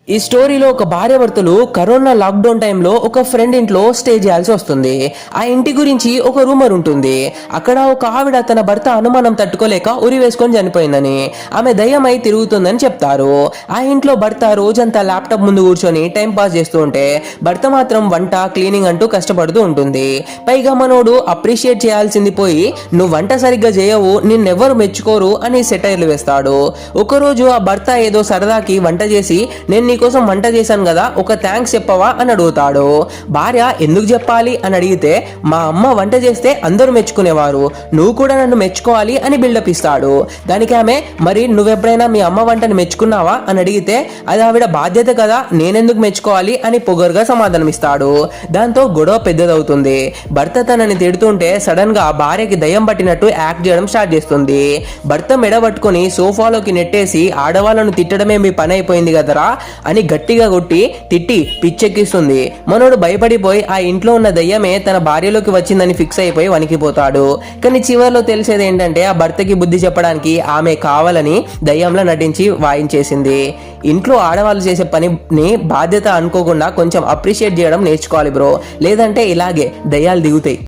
ఈ స్టోరీలో ఒక భార్యాభర్తలు కరోనా లాక్డౌన్ టైంలో ఒక ఫ్రెండ్ ఇంట్లో స్టే చేయాల్సి వస్తుంది. ఆ ఇంటి గురించి ఒక రూమర్ ఉంటుంది. అక్కడ ఒక ఆవిడ తన భర్త అనుమానం తట్టుకోలేక ఉరి వేసుకొని చనిపోయిందని, ఆమె దయ్యమై తిరుగుతుందని చెప్తారు. ఆ ఇంట్లో భర్త రోజంతా ల్యాప్టాప్ ముందు కూర్చొని టైం పాస్ చేస్తూ ఉంటే భర్త మాత్రం వంట క్లీనింగ్ అంటూ కష్టపడుతూ ఉంటుంది. పైగా మనోడు అప్రిషియేట్ చేయాల్సింది పోయి నువ్వు వంట సరిగ్గా చేయవు, నిన్నెవ్వరు మెచ్చుకోరు అని సెటైర్లు వేస్తాడు. ఒకరోజు ఆ భర్త ఏదో సరదాకి వంట చేసి నేను కోసం వంట చేశాను కదా, ఒక థ్యాంక్స్ చెప్పవా అని అడుగుతాడు. భార్య ఎందుకు చెప్పాలి అని అడిగితే మా అమ్మ వంట చేస్తే అందరూ మెచ్చుకునేవారు, నువ్వు కూడా నన్ను మెచ్చుకోవాలి అని బిల్డప్ ఇస్తాడు. దానికి ఆమె మరి నువ్వెప్పుడైనా మీ అమ్మ వంటను మెచ్చుకున్నావా అని అడిగితే అది ఆవిడ బాధ్యత కదా, నేనెందుకు మెచ్చుకోవాలి అని పొగరుగా సమాధానం ఇస్తాడు. దాంతో గొడవ పెద్దదవుతుంది. భర్త తనని తిడుతుంటే సడన్ గా భార్యకి దయ్యం పట్టినట్టు యాక్ట్ చేయడం స్టార్ట్ చేస్తుంది. భర్త మెడ పట్టుకుని సోఫాలోకి నెట్టేసి ఆడవాళ్ళను తిట్టడమే మీ పని అయిపోయింది కదరా అని గట్టిగా కొట్టి తిట్టి పిచ్చెక్కిస్తుంది. మనోడు భయపడిపోయి ఆ ఇంట్లో ఉన్న దయ్యమే తన భార్యలోకి వచ్చిందని ఫిక్స్ అయిపోయి వణికిపోతాడు. కానీ చివరిలో తెలిసేది ఏంటంటే ఆ భర్తకి బుద్ధి చెప్పడానికి ఆమె కావాలని దయ్యంలా నటించి వాయించేసింది. ఇంట్లో ఆడవాళ్ళు చేసే పనిని బాధ్యత అనుకోకుండా కొంచెం అప్రిషియేట్ చేయడం నేర్చుకోవాలి బ్రో, లేదంటే ఇలాగే దయ్యాలు దిగుతాయి.